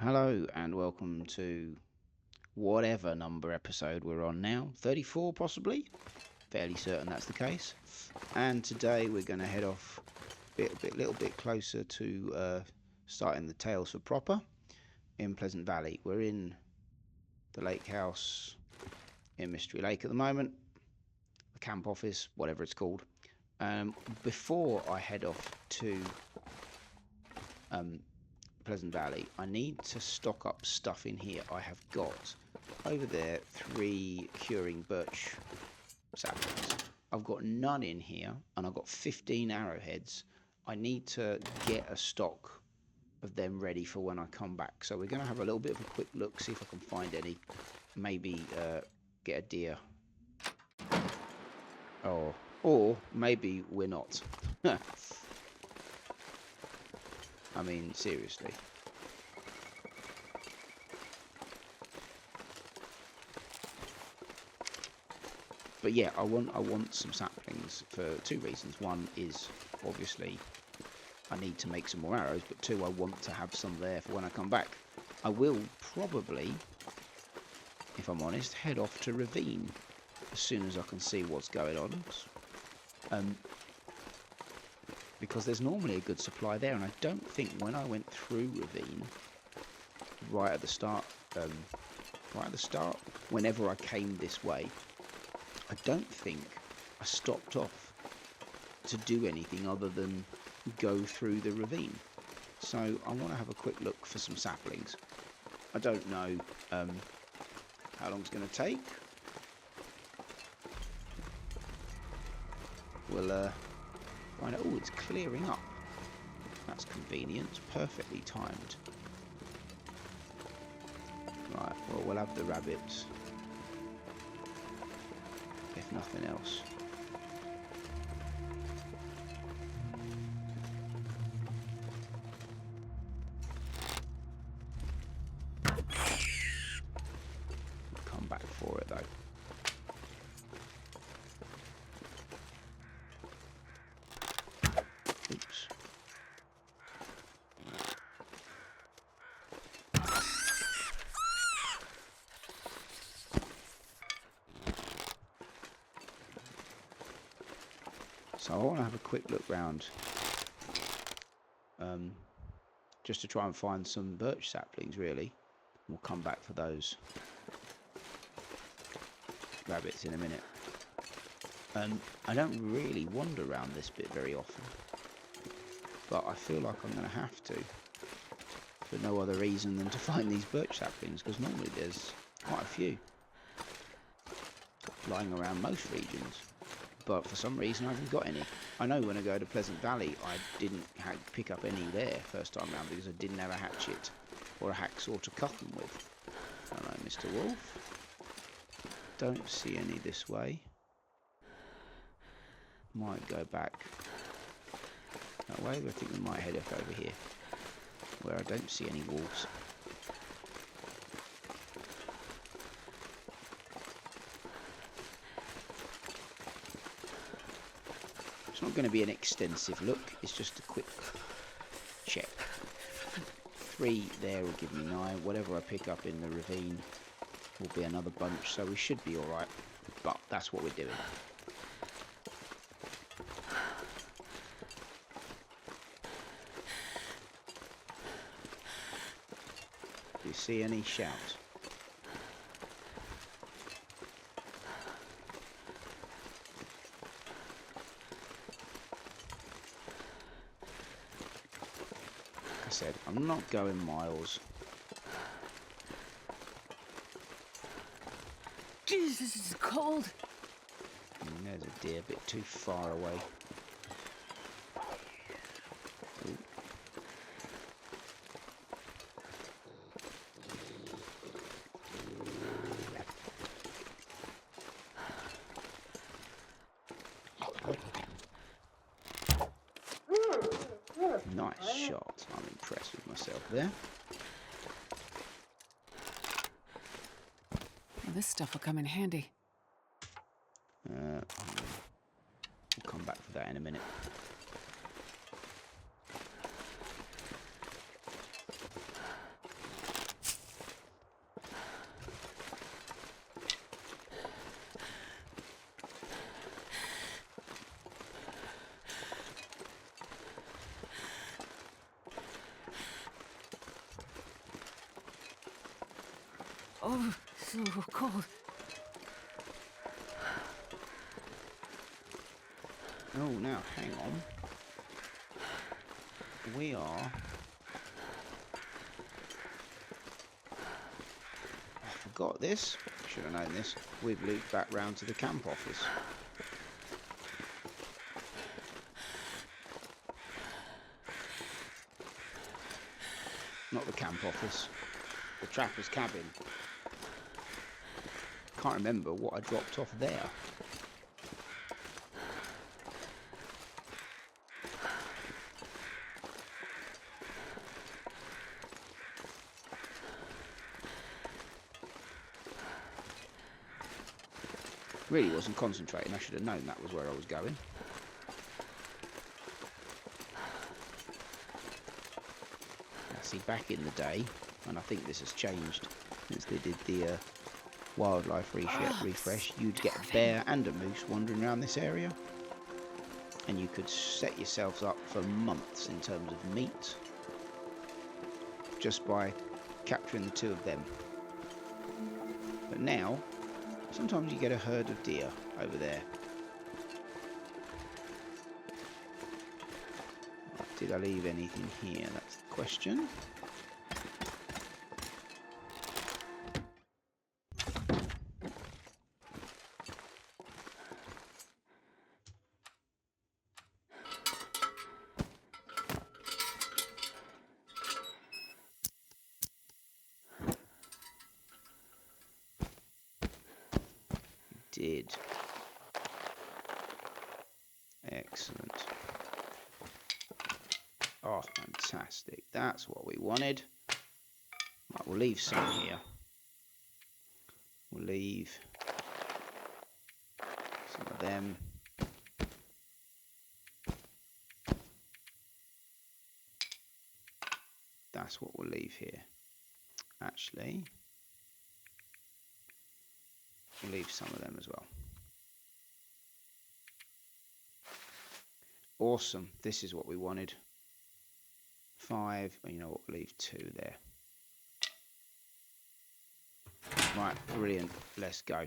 Hello and welcome to whatever number episode we're on now. 34 possibly? Fairly certain that's the case. And today we're going to head off a little bit closer to starting the Tales for proper in Pleasant Valley. We're in the lake house in Mystery Lake at the moment, the camp office, whatever it's called. Before I head off to Pleasant Valley, I need to stock up stuff in here. I have got over there 3 curing birch saplings. I've got none in here, and I've got 15 arrowheads. I need to get a stock of them ready for when I come back. So we're going to have a little bit of a quick look, see if I can find any. Maybe get a deer. Or maybe we're not. I mean, seriously. But yeah, I want some saplings for 2 reasons. One is obviously I need to make some more arrows, but 2, I want to have some there for when I come back. I will probably, if I'm honest, head off to Ravine as soon as I can see what's going on. Because there's normally a good supply there, and I don't think when I went through Ravine right at the start, whenever I came this way, I don't think I stopped off to do anything other than go through the ravine. So I want to have a quick look for some saplings. I don't know how long it's going to take. We'll find out. Oh, it's clearing up. That's convenient. Perfectly timed. Right, well, we'll have the rabbits, if nothing else. Come back for it though. Oops. So I want to have a quick look round, just to try and find some birch saplings really. We'll come back for those rabbits in a minute. I don't really wander around this bit very often, but I feel like I'm going to have to, for no other reason than to find these birch saplings, because normally there's quite a few lying around most regions, but for some reason I haven't got any. I know when I go to Pleasant Valley I didn't pick up any there first time round because I didn't have a hatchet or a hacksaw to cut them with. Hello, Mr. Wolf. Don't see any this way. Might go back that way, but I think we might head up over here where I don't see any wolves. It's not going to be an extensive look, it's just a quick check. 3 there will give me 9. Whatever I pick up in the ravine will be another bunch, so we should be alright. But that's what we're doing. Do you see any? Shout. Like I said, I'm not going miles. Jesus, this is cold. There's a deer a bit too far away. Ooh. Nice shot. I'm impressed with myself there. Well, this stuff will come in handy. We'll come back for that in a minute. Oh, so cold. Oh, now, hang on. We are... I forgot this. Should have known this. We've looped back round to the camp office. Not the camp office. The trapper's cabin. Can't remember what I dropped off there. Really wasn't concentrating. I should have known that was where I was going. Now, see, back in the day, and I think this has changed since they did the wildlife refresh, you'd get a bear and a moose wandering around this area, and you could set yourselves up for months in terms of meat just by capturing the two of them. But now, sometimes you get a herd of deer over there. Did I leave anything here? That's the question. Did. Excellent. Oh, fantastic. That's what we wanted. Right, we'll leave some here. We'll leave some of them. That's what we'll leave here. Actually, we'll leave some of them as well. Awesome. This is what we wanted. 5. You know what? We'll leave 2 there. Right. Brilliant. Let's go.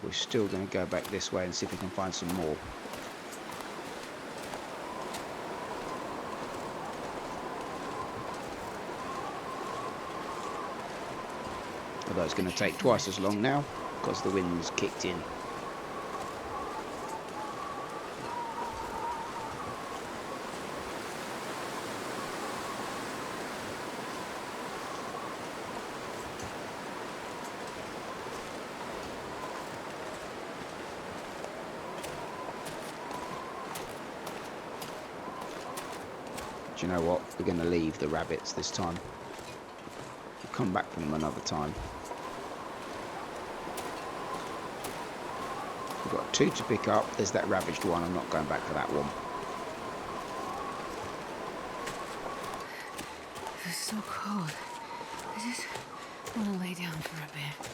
We're still going to go back this way and see if we can find some more. Although it's going to take twice as long now because the wind's kicked in. Do you know what? We're going to leave the rabbits this time. We'll come back for them another time. We've got 2 to pick up. There's that ravaged one. I'm not going back for that one. It's so cold. I just want to lay down for a bit.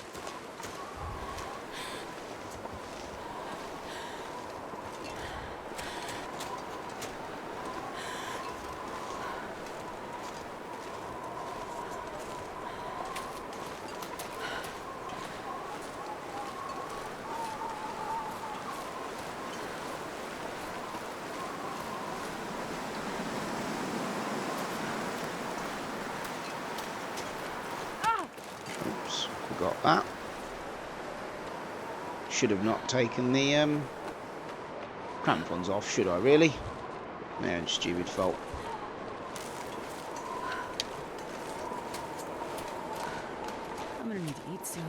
Got that. Should have not taken the crampons off, should I really? My own stupid fault. I'm gonna need to eat soon.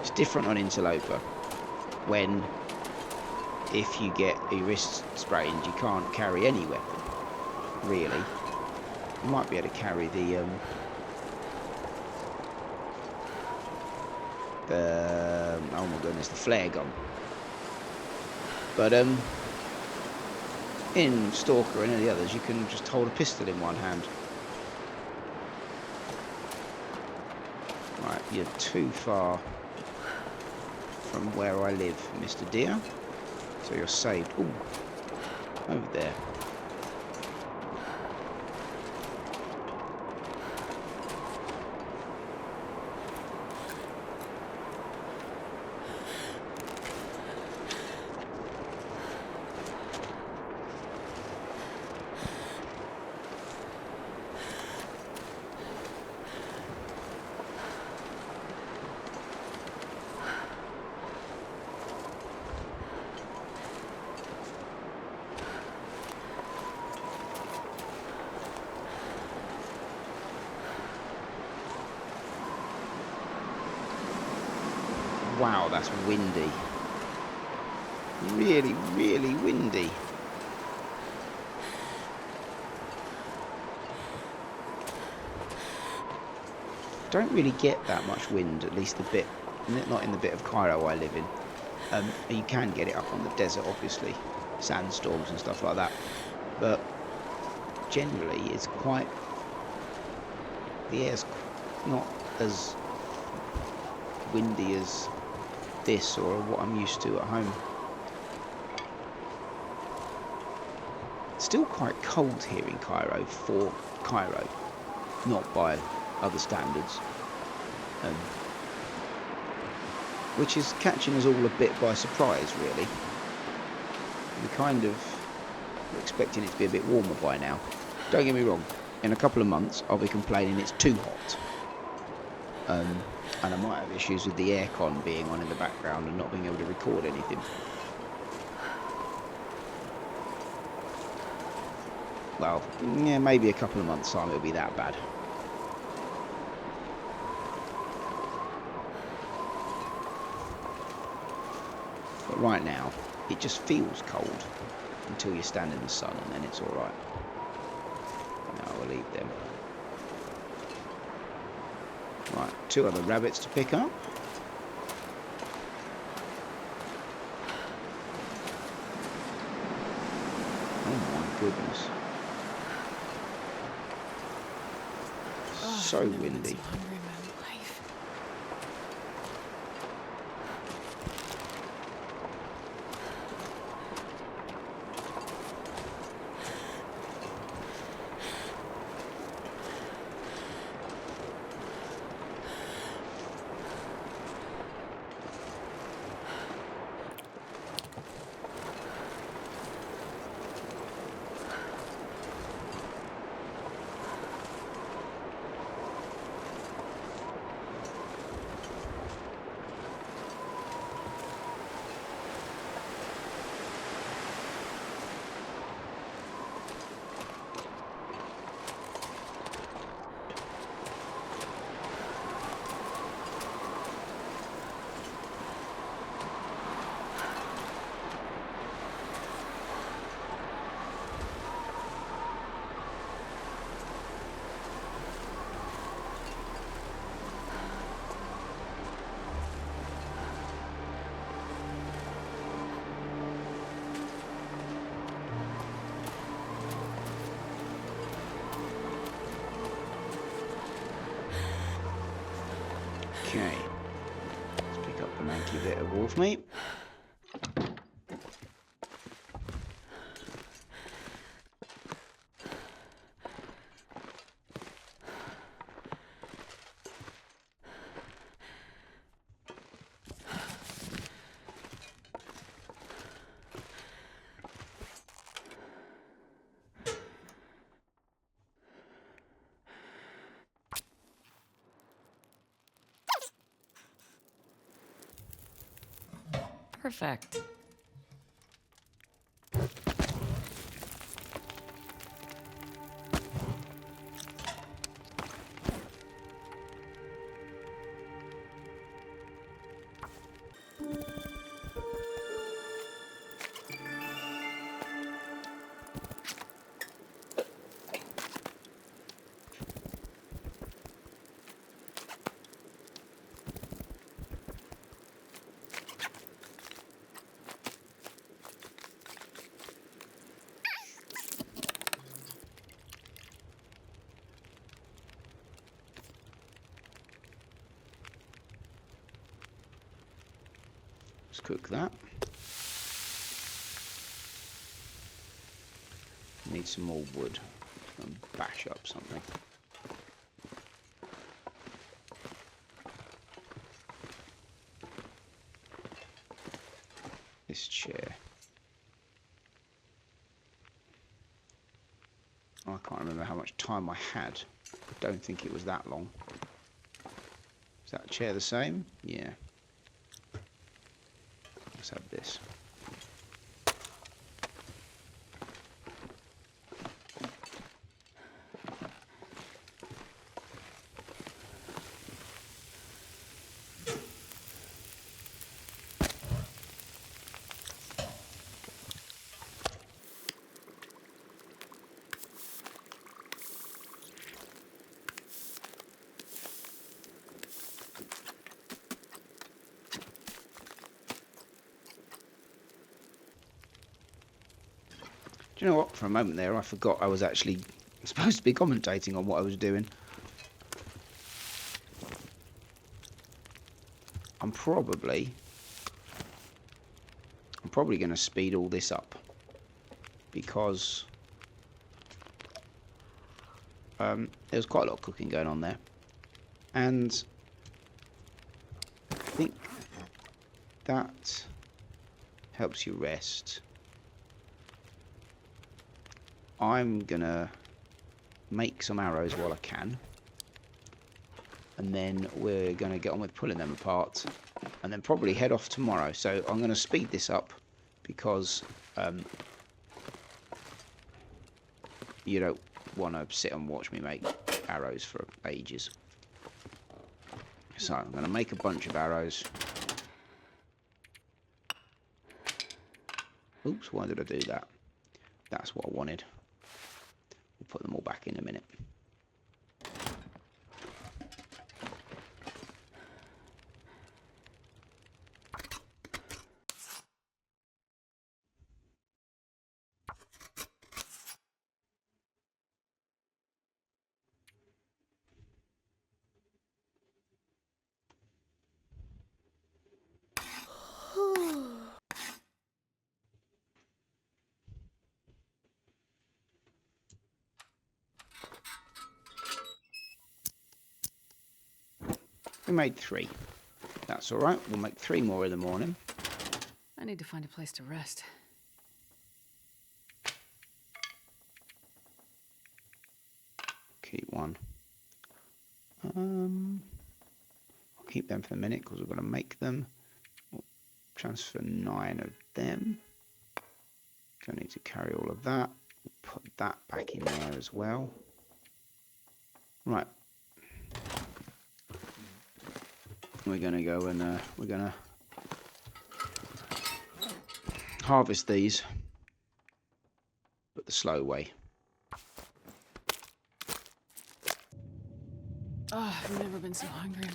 It's different on Interloper. When, if you get your wrist sprained, you can't carry any weapon, really. I might be able to carry the oh my goodness, the flare gun. But in Stalker and any others, you can just hold a pistol in one hand. Right, you're too far from where I live, Mr. Deer. So you're saved. Ooh, over there. Wow, that's windy. Really, really windy. Don't really get that much wind, at least a bit. Not in the bit of Cairo I live in. You can get it up on the desert, obviously. Sandstorms and stuff like that. But generally, it's quite... The air's not as windy as this or what I'm used to at home. It's still quite cold here in Cairo for Cairo, not by other standards, which is catching us all a bit by surprise, really. We kind of were expecting it to be a bit warmer by now. Don't get me wrong, in a couple of months I'll be complaining it's too hot. And I might have issues with the aircon being on in the background and not being able to record anything. Well, yeah, maybe a couple of months' time it'll be that bad. But right now, it just feels cold until you stand in the sun, and then it's alright. Now we'll leave them. Right, 2 other rabbits to pick up. Oh my goodness. So windy. Okay, let's pick up the manky bit of wolf meat. Perfect. cook that. Need some more wood. And bash up something. This chair. I can't remember how much time I had. I don't think it was that long. Is that chair the same? Yeah. Let's have this. Do you know what? For a moment there, I forgot I was actually supposed to be commentating on what I was doing. I'm probably going to speed all this up because there's quite a lot of cooking going on there, and I think that helps you rest. I'm gonna make some arrows while I can, and then we're gonna get on with pulling them apart, and then probably head off tomorrow. So I'm gonna speed this up because you don't want to sit and watch me make arrows for ages. So I'm gonna make a bunch of arrows. Oops, why did I do that? That's what I wanted. We'll put them all back in a minute. We made 3. That's alright, we'll make 3 more in the morning. I need to find a place to rest. Keep 1. I'll keep them for the minute because we're going to make them. We'll transfer 9 of them. Don't need to carry all of that. We'll put that back in there as well. Right. We're going to go and we're going to harvest these, but the slow way. Oh, I've never been so hungry.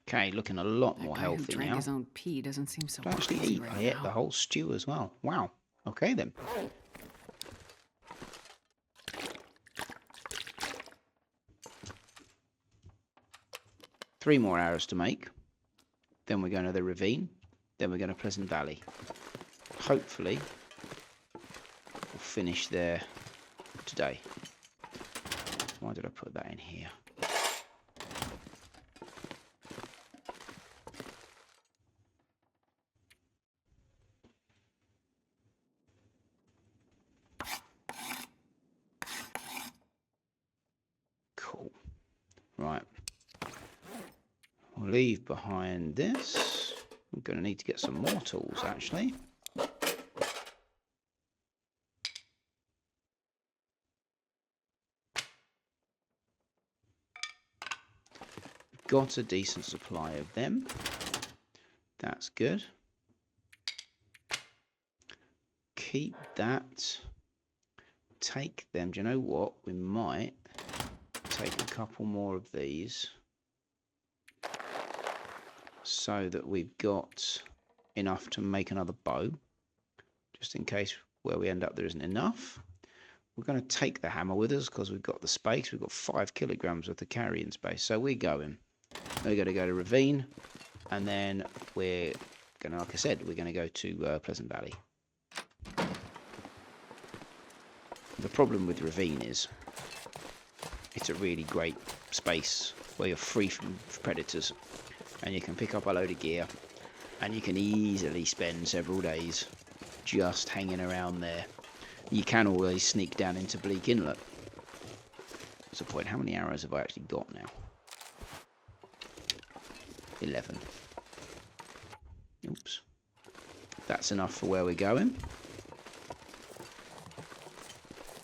Okay, looking a lot That more guy who healthy drank now. his own pee doesn't seem so I actually crazy eat. right I ate now. the whole stew as well. Wow. Okay then. Three more hours to make. Then we're going to the Ravine. Then we're going to Pleasant Valley. Hopefully, we'll finish there today. Why did I put that in here? Cool. Right. We'll leave behind this. I'm going to need to get some more tools, actually. Got a decent supply of them. That's good. Keep that. Take them. Do you know what? We might take a couple more of these so that we've got enough to make another bow, just in case where we end up there isn't enough. We're going to take the hammer with us because we've got the space. We've got 5 kilograms worth of carrying space. So we're going. We're going to go to Ravine, and then we're going to, like I said, we're going to go to Pleasant Valley. The problem with Ravine is it's a really great space where you're free from predators, and you can pick up a load of gear, and you can easily spend several days just hanging around there. You can always sneak down into Bleak Inlet. What's the point? How many arrows have I actually got now? 11. Oops. That's enough for where we're going.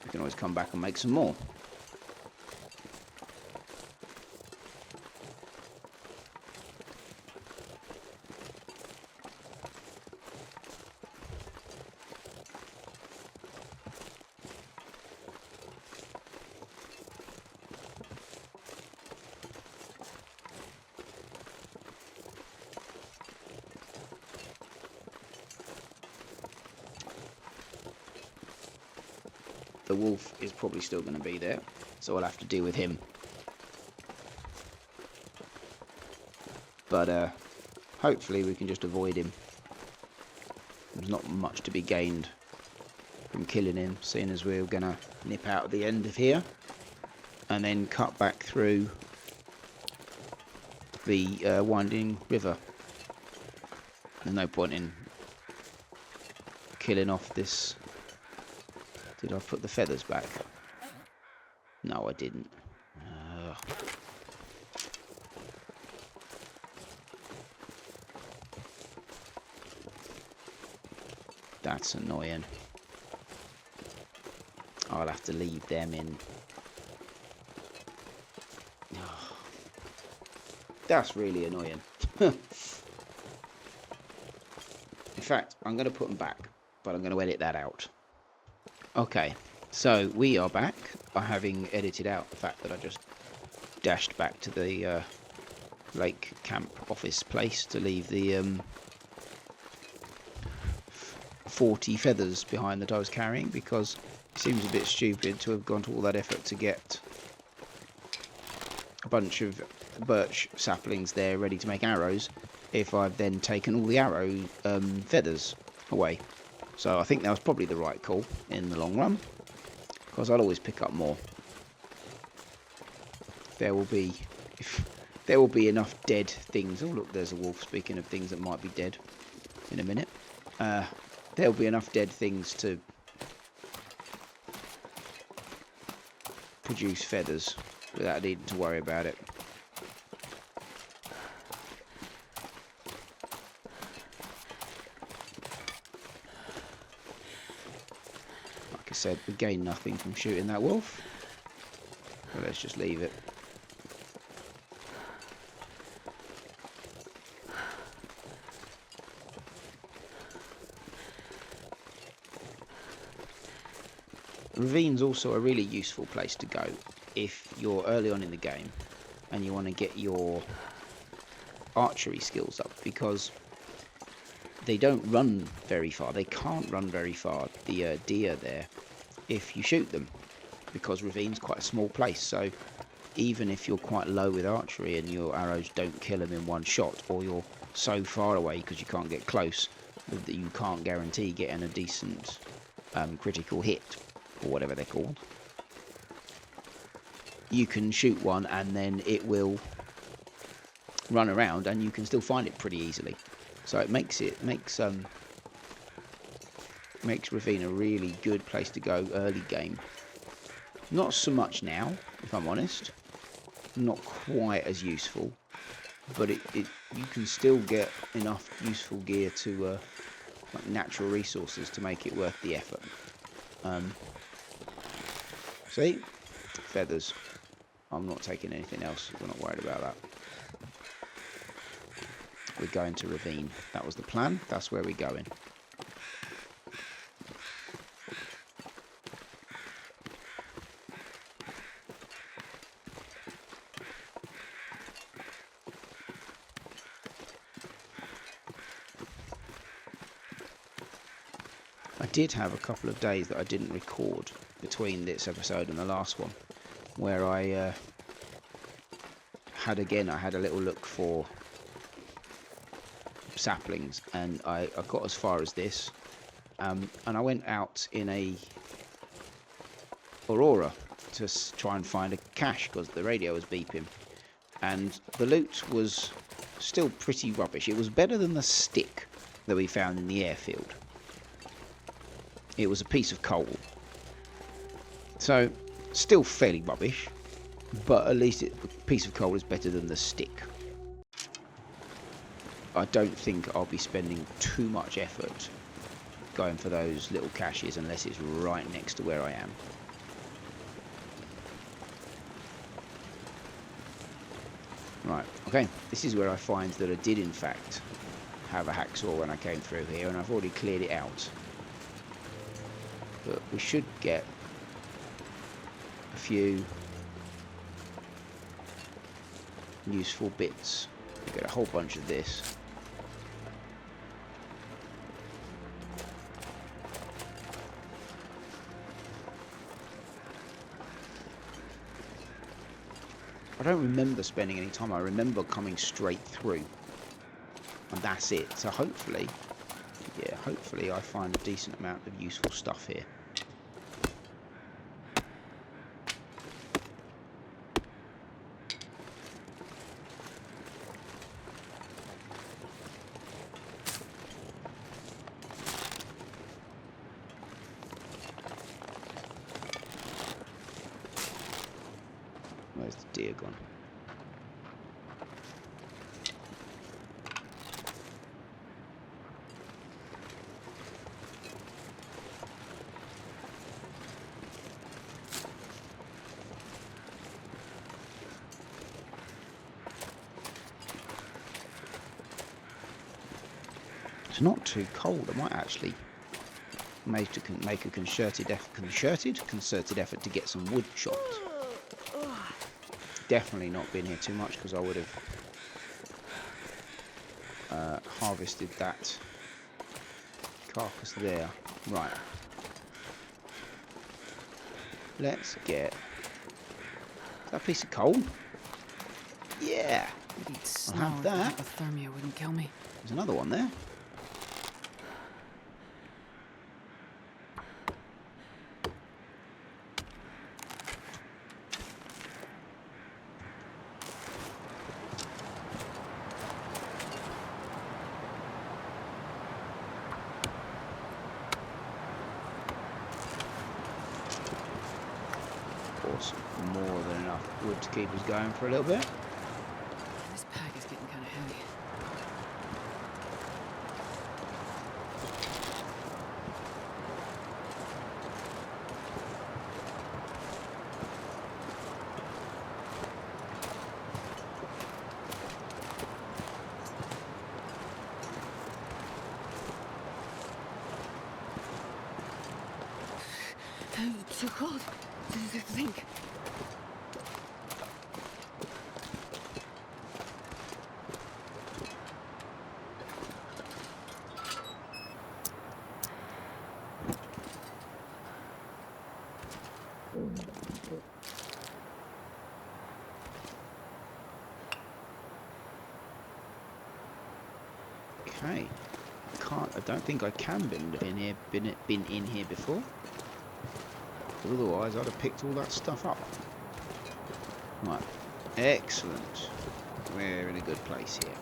We can always come back and make some more. The wolf is probably still going to be there, so I'll have to deal with him. But hopefully we can just avoid him. There's not much to be gained from killing him, seeing as we're going to nip out at the end of here and then cut back through the winding river. There's no point in killing off this. Did I put the feathers back? No, I didn't. That's annoying. I'll have to leave them in. That's really annoying. In fact, I'm going to put them back, but I'm going to edit that out. Okay, so we are back by having edited out the fact that I just dashed back to the lake camp office place to leave the 40 feathers behind that I was carrying, because it seems a bit stupid to have gone to all that effort to get a bunch of birch saplings there ready to make arrows if I've then taken all the arrow feathers away. So I think that was probably the right call in the long run, because I'll always pick up more. There will be enough dead things. Oh look, there's a wolf. Speaking of things that might be dead in a minute, there'll be enough dead things to produce feathers without needing to worry about it. Said we gain nothing from shooting that wolf, so let's just leave it. Ravine's also a really useful place to go if you're early on in the game and you want to get your archery skills up, because they don't run very far. They can't run very far, the deer there, if you shoot them, because Ravine's quite a small place. So even if you're quite low with archery and your arrows don't kill them in one shot, or you're so far away because you can't get close that you can't guarantee getting a decent critical hit, or whatever they're called, you can shoot one and then it will run around and you can still find it pretty easily. So it makes Ravine a really good place to go early game. Not so much now, if I'm honest. Not quite as useful, but you can still get enough useful gear to like natural resources to make it worth the effort. See, feathers. I'm not taking anything else. We're not worried about that. We're going to Ravine. That was the plan. That's where we're going. I did have a couple of days that I didn't record between this episode and the last one, where I had a little look for saplings, and I got as far as this, and I went out in a Aurora to try and find a cache because the radio was beeping, and the loot was still pretty rubbish. It was better than the stick that we found in the airfield. It was a piece of coal, so still fairly rubbish, but at least a piece of coal is better than the stick. I don't think I'll be spending too much effort going for those little caches unless it's right next to where I am. Right, okay, this is where I find that I did in fact have a hacksaw when I came through here, and I've already cleared it out. But we should get a few useful bits. We get a whole bunch of this. I don't remember spending any time. I remember coming straight through, and that's it. So hopefully, yeah, hopefully I find a decent amount of useful stuff here. Where's the deer gone? It's not too cold. I might actually make a concerted effort to get some wood chopped. Definitely not been here too much because I would have harvested that carcass there. Right. Let's get that piece of coal. Yeah. I'll have that. Hypothermia wouldn't kill me. There's another one there. More than enough wood to keep us going for a little bit. This pack is getting kind of heavy. It's too cold. Think. Okay. I don't think I can been in here before. Otherwise, I'd have picked all that stuff up. Right. Excellent. We're in a good place here.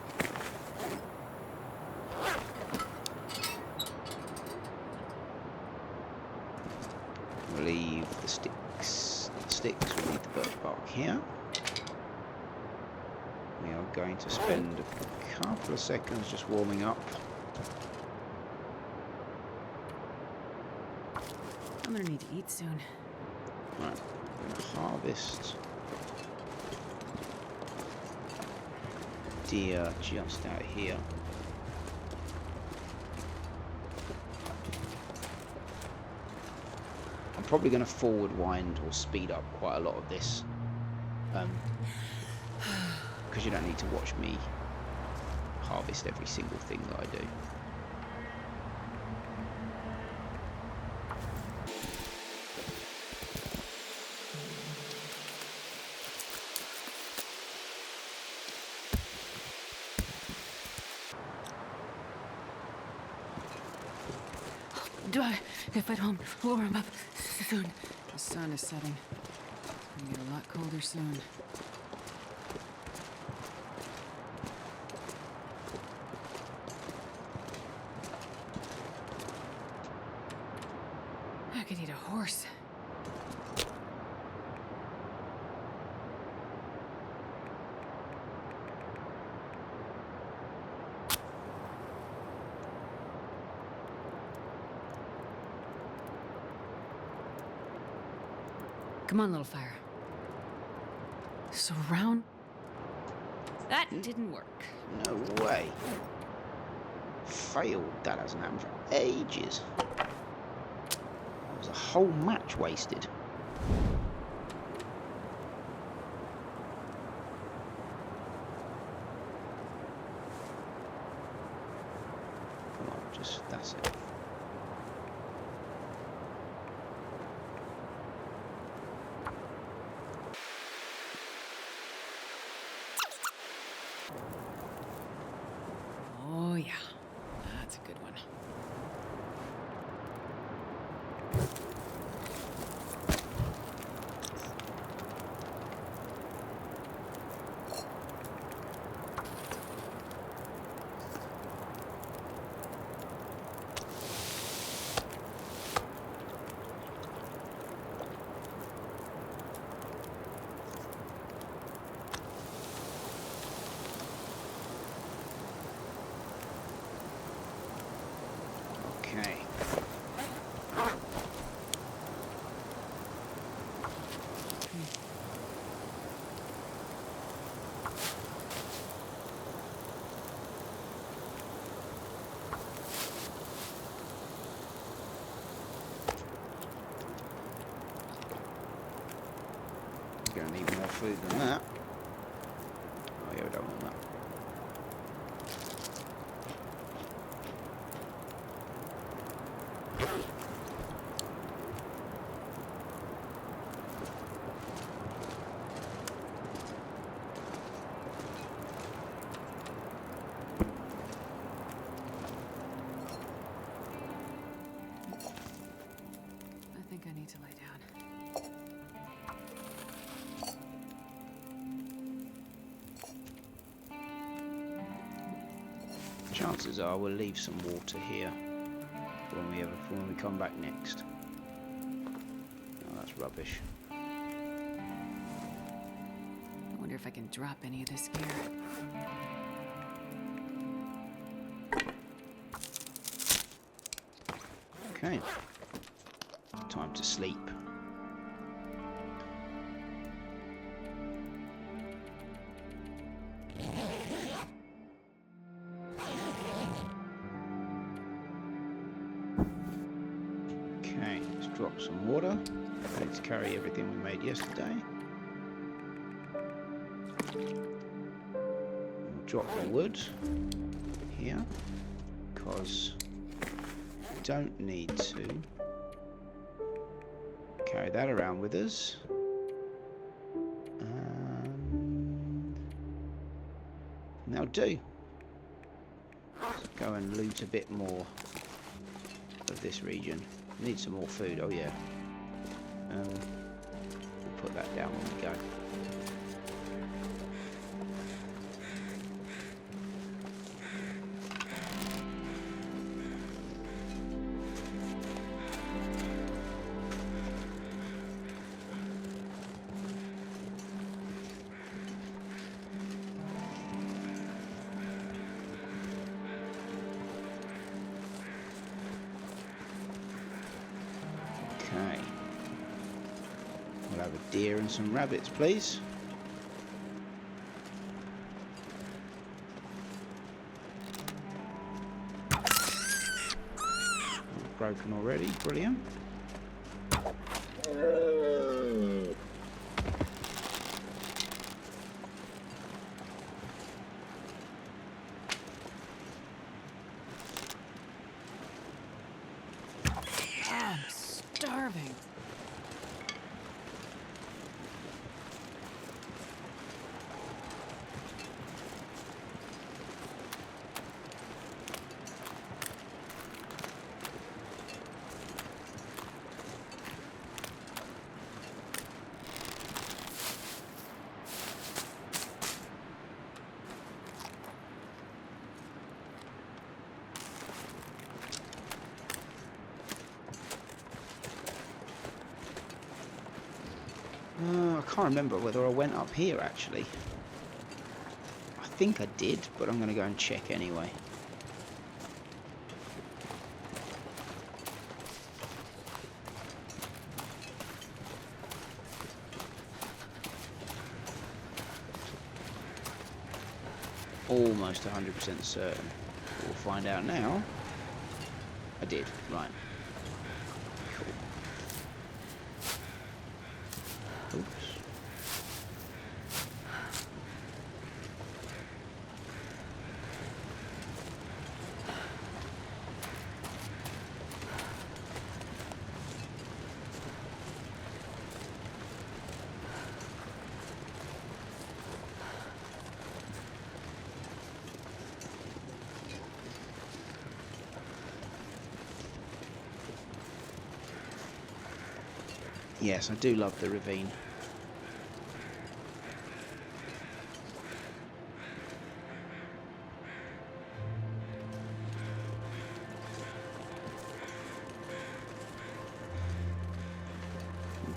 We'll leave the sticks. We'll leave the birch bark here. We are going to spend a couple of seconds just warming up. I'm gonna need to eat soon. Right, we're going to harvest deer just out here. I'm probably going to forward wind or speed up quite a lot of this, because you don't need to watch me harvest every single thing that I do. If I don't warm up soon. The sun is setting. It's gonna get a lot colder soon. I could eat a horse. Come on, little fire. Surround. That didn't work. No way. Failed. That hasn't happened for ages. That was a whole match wasted. Come on, just that's it. Oh, yeah. That's a good one. Okay. You're gonna need more food than that. Oh yeah, we don't want that. I think I need to lay down. Chances are we'll leave some water here when we come back next. Oh, that's rubbish. I wonder if I can drop any of this gear. Okay. Time to sleep. Okay, let's drop some water. Let's carry everything we made yesterday. We'll drop the wood here, because we don't need to carry that around with us. That'll do. go and loot a bit more of this region. Need some more food. Oh yeah. We'll put that down when we go. Okay. We'll have a deer and some rabbits, please. Broken already, brilliant. I'm starving. I can't remember whether I went up here actually. I think I did, but I'm going to go and check anyway. Almost 100% certain. We'll find out now. I did, right. Cool. Oops. Yes, I do love the ravine.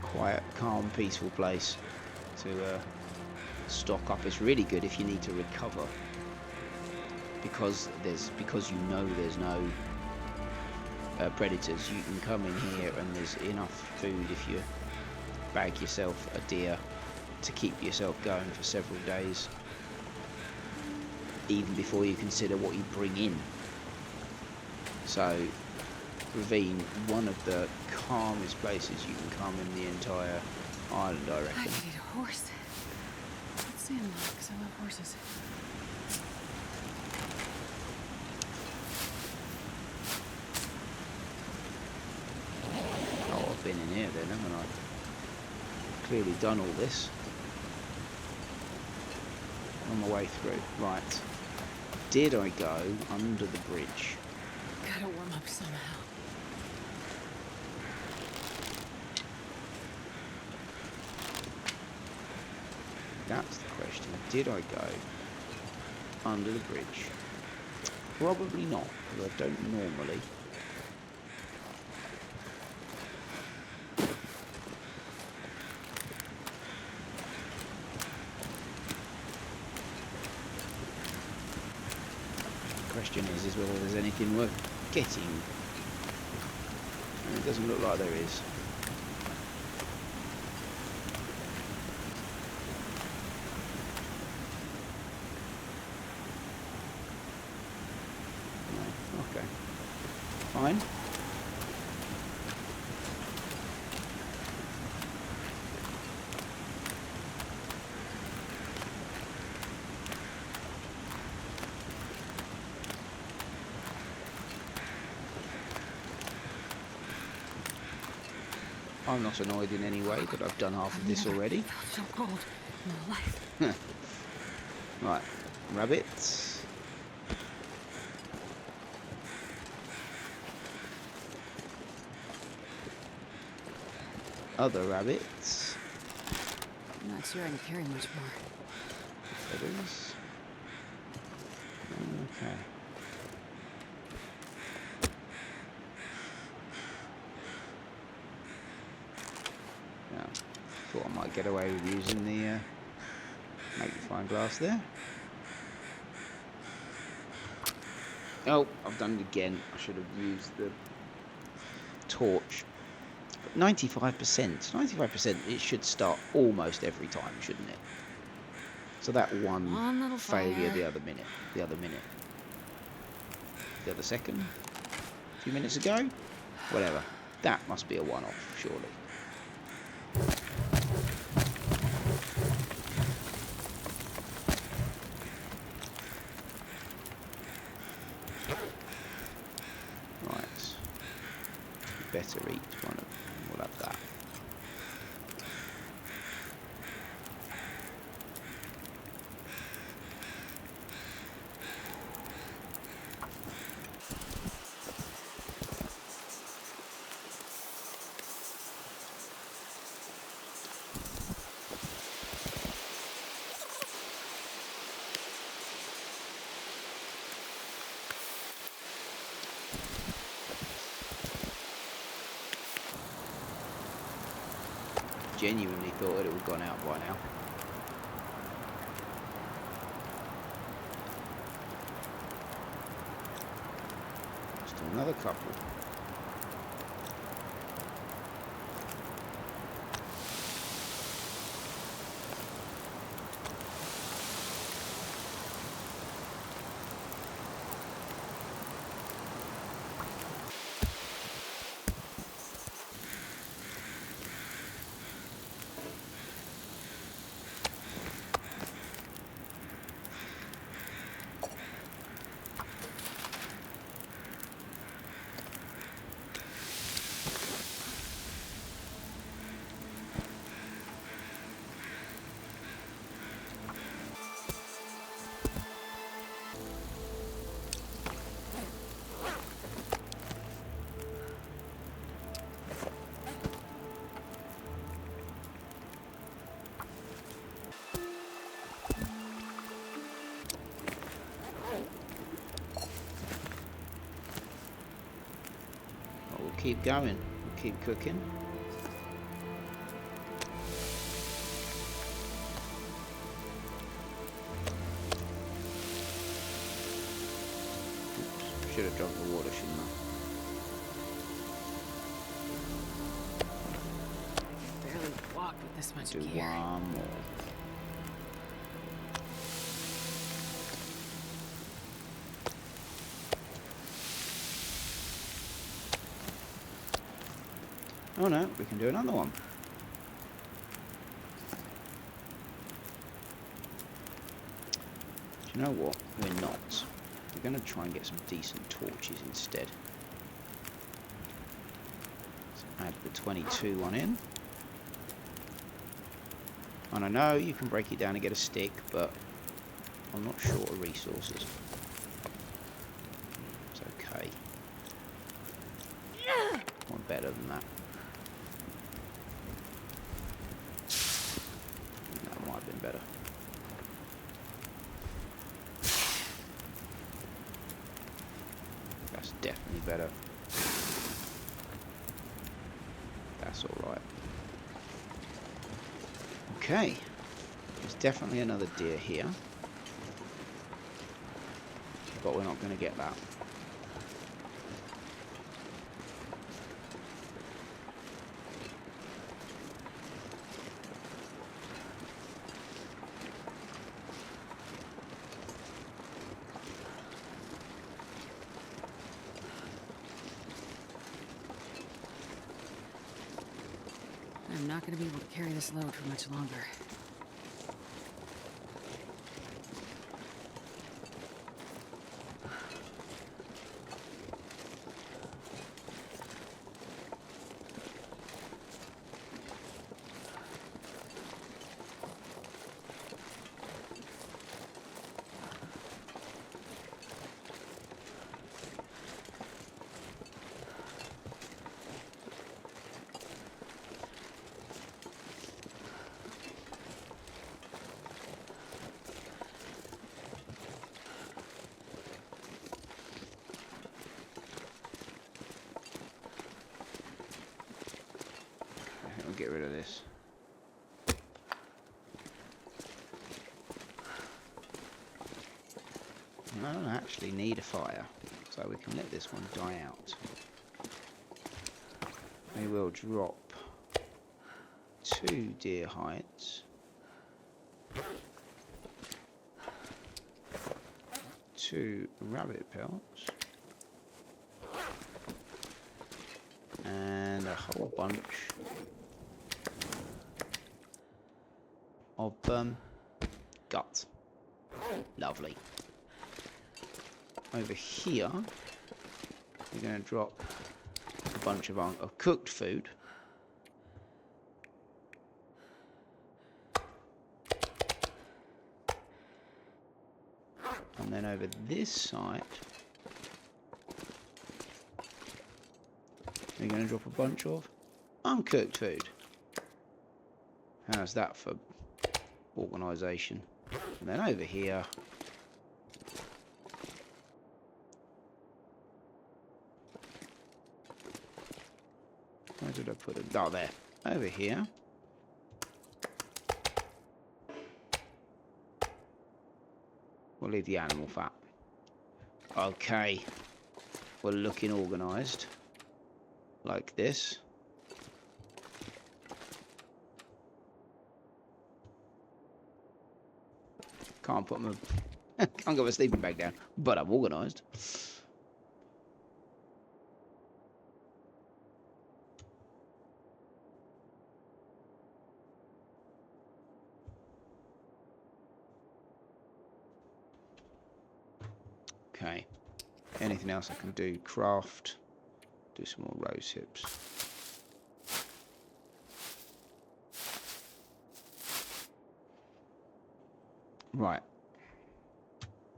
Quiet, calm, peaceful place to stock up. It's really good if you need to recover, because you know there's no predators. You can come in here and there's enough food if you bag yourself a deer to keep yourself going for several days, even before you consider what you bring in. So Ravine, one of the calmest places you can come in the entire island, I reckon. I need a horse. Let's see him, because I love horses. Oh, I've been in here then, haven't I? Clearly done all this. On my way through. Right. Did I go under the bridge? Gotta warm up somehow. That's the question. Did I go under the bridge? Probably not, because I don't normally. The question is whether there's anything worth getting. And it doesn't look like there is. Okay, fine. I'm not annoyed in any way that I've done half of this already. Felt so cold in my life. Right, rabbits. other rabbits. I'm not sure I can carry much more. Feathers. Okay. Now, thought I might get away with using the magnifying glass there. Oh, I've done it again. I should have used the torch. 95%. 95%. It should start almost every time, shouldn't it? So that one little failure fire. the other minute, the other second, a few minutes ago, whatever. That must be a one-off, surely. Right. Better eat one of them. We'll have that. Genuinely thought it would have gone out by now. Just another couple. We'll keep going. We'll keep cooking. Oops, should have dropped the water, shouldn't I? Barely walk with this much Do gear. one more. Oh no, we can do another one. Do you know what? We're not. We're going to try and get some decent torches instead. So add the 22 one in. And I know you can break it down and get a stick, but I'm not short of resources. It's okay. One better than that. That might have been better. That's definitely better. That's alright. Okay. There's definitely another deer here. But we're not going to get that. I'm not going to be able to carry this load for much longer. get rid of this. I don't actually need a fire, so we can let this one die out. We will drop 2 deer hides, 2 rabbit pelts, and a whole bunch of guts. Lovely. Over here, we're going to drop a bunch of cooked food. And then over this side, we're going to drop a bunch of uncooked food. How's that for organisation? And then over here, where did I put it? Oh, there. Over here. We'll leave the animal fat. Okay. We're looking organised. Like this. Can't put my... can't get my sleeping bag down. But I'm organised. Okay. Anything else I can do? Craft. Do some more rose hips. Right.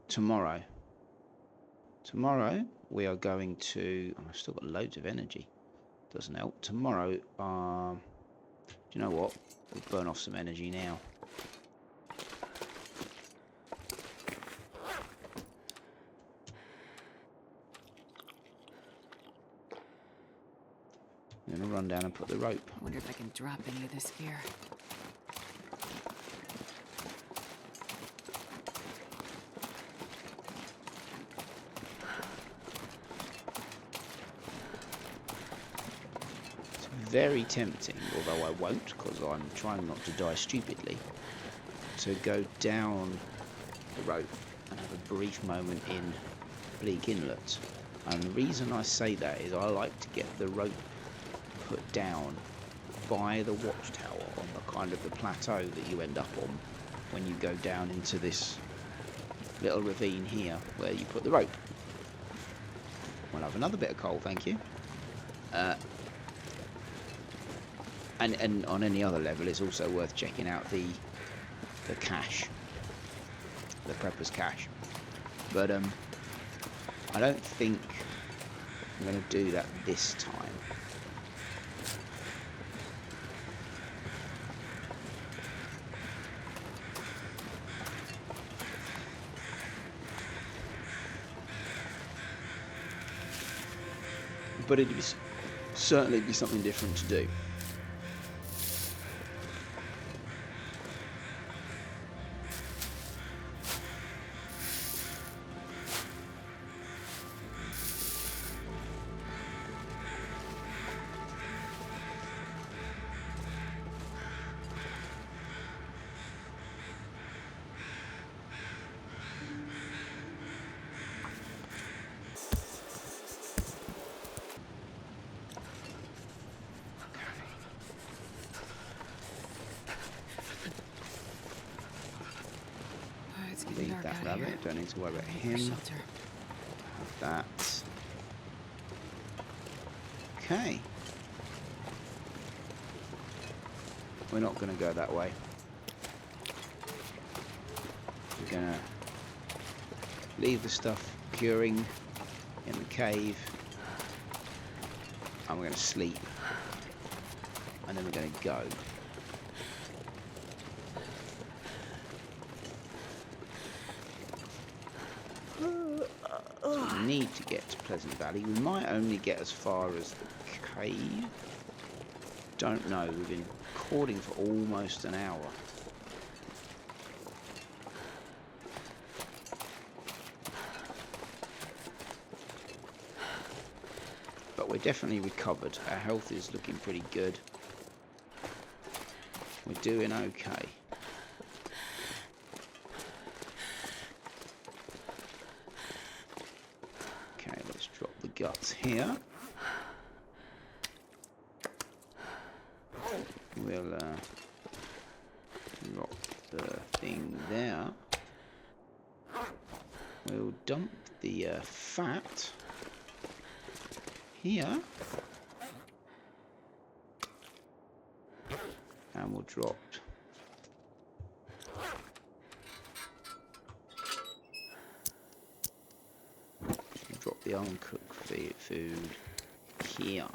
Tomorrow we are going to... oh, I've still got loads of energy. Doesn't help. Tomorrow, do you know what? We'll burn off some energy now. I'm going to run down and put the rope. I wonder if I can drop any of this gear. It's very tempting, although I won't, because I'm trying not to die stupidly, to go down the rope and have a brief moment in Bleak Inlet. And the reason I say that is I like to get the rope put down by the watchtower on the kind of the plateau that you end up on when you go down into this little ravine here where you put the rope. We'll have another bit of coal, thank you. And on any other level, it's also worth checking out the cache, the prepper's cache. But I don't think I'm going to do that this time. But it'd certainly be something different to do. Leave that rabbit, don't need to worry about him. Have that. Okay. We're not going to go that way. We're going to leave the stuff curing in the cave. And we're going to sleep. And then we're going to go. Need to get to Pleasant Valley. We might only get as far as the cave. Don't know. We've been recording for almost an hour. But we're definitely recovered. Our health is looking pretty good. We're doing okay. Okay, let's drop the guts here. We'll drop the thing there. We'll dump the fat here. And we'll drop the uncooked food here.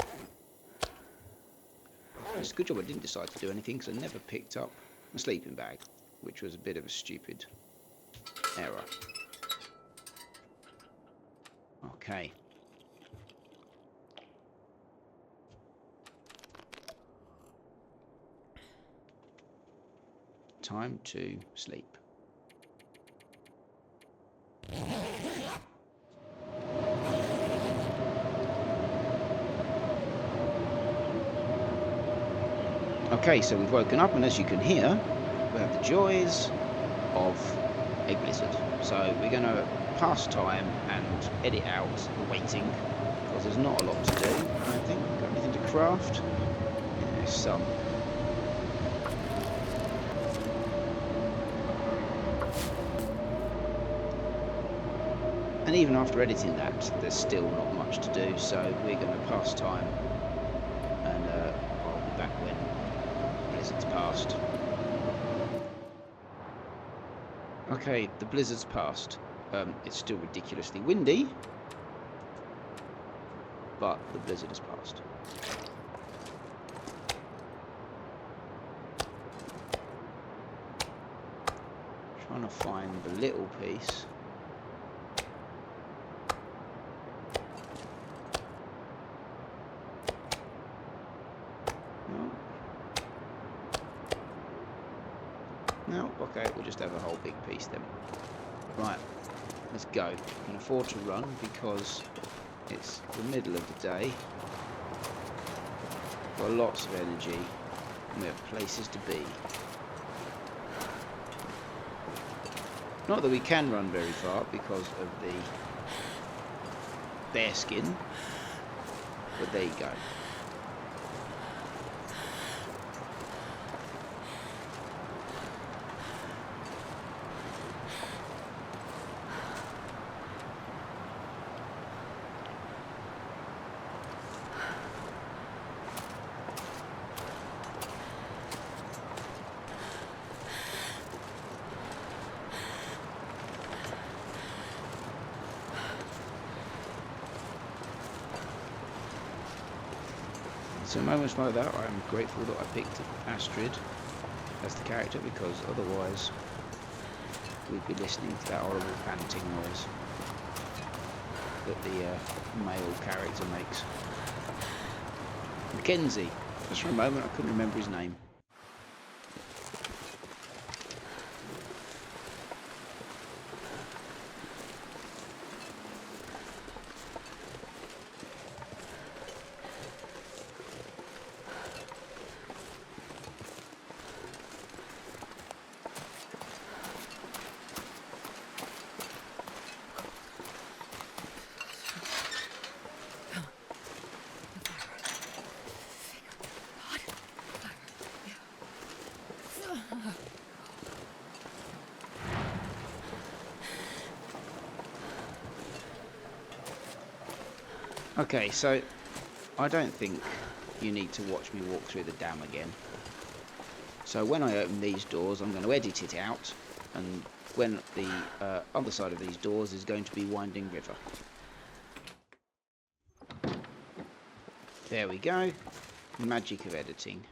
It's a good job I didn't decide to do anything because I never picked up a sleeping bag, which was a bit of a stupid error. Okay. Time to sleep. Okay, so we've woken up, and as you can hear, we have the joys of a blizzard. So we're going to pass time and edit out the waiting, because there's not a lot to do, I don't think. Got anything to craft? Yeah, there's some. And even after editing that, there's still not much to do, so we're going to pass time, and I'll be back when blizzard's passed. Okay, the blizzard's passed. It's still ridiculously windy, but the blizzard has passed. Trying to find the little piece. No, okay, we'll just have a whole big piece then. Right, let's go. We can afford to run because it's the middle of the day. We've got lots of energy and we have places to be. Not that we can run very far because of the bear skin, but there you go. So moments like that, I'm grateful that I picked Astrid as the character, because otherwise we'd be listening to that horrible panting noise that the male character makes. Mackenzie. Just for a moment, I couldn't remember his name. Okay, so I don't think you need to watch me walk through the dam again. So when I open these doors, I'm going to edit it out, and when the other side of these doors is going to be Winding River. There we go. Magic of editing.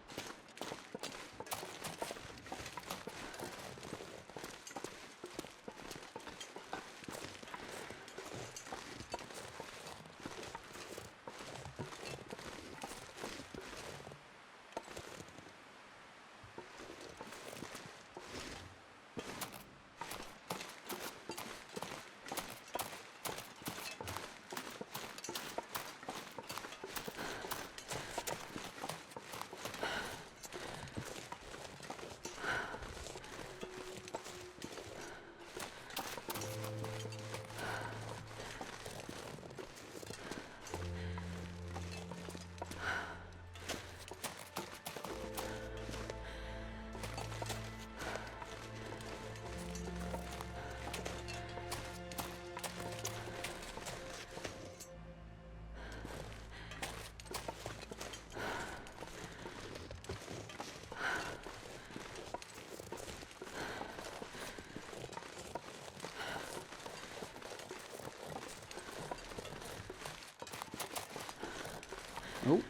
Oh.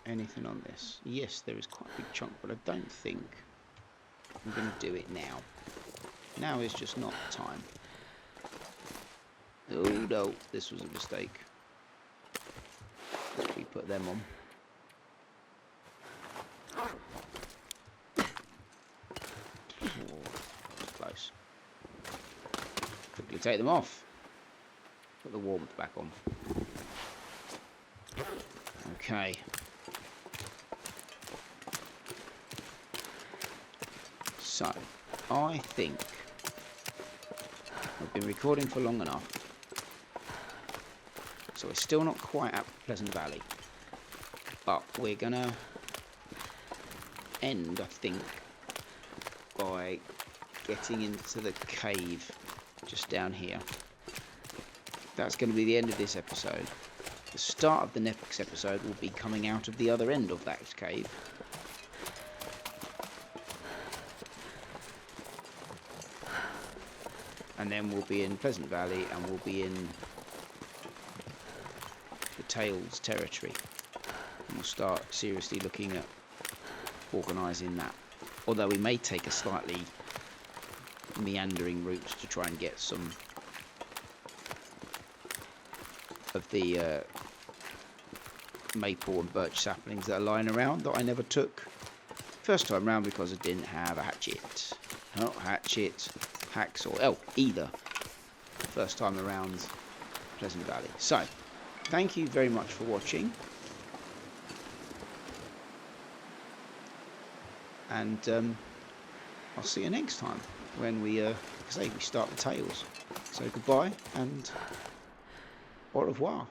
Anything on this? Yes, there is quite a big chunk, but I don't think I'm going to do it now. Now is just not the time. Oh no, this was a mistake. We put them on. Oh, that's close. Quickly take them off. Put the warmth back on. Okay. So, I think I've been recording for long enough. So we're still not quite at Pleasant Valley. But we're gonna end, I think, by getting into the cave just down here. That's going to be the end of this episode. The start of the next episode will be coming out of the other end of that cave. And then we'll be in Pleasant Valley and we'll be in the Tails territory. And we'll start seriously looking at organising that. Although we may take a slightly meandering route to try and get some of the maple and birch saplings that are lying around that I never took first time round because I didn't have a hatchet. Not hatchet, hacksaw, either. First time around Pleasant Valley. So, thank you very much for watching. And I'll see you next time when we start the tales. So goodbye and au revoir.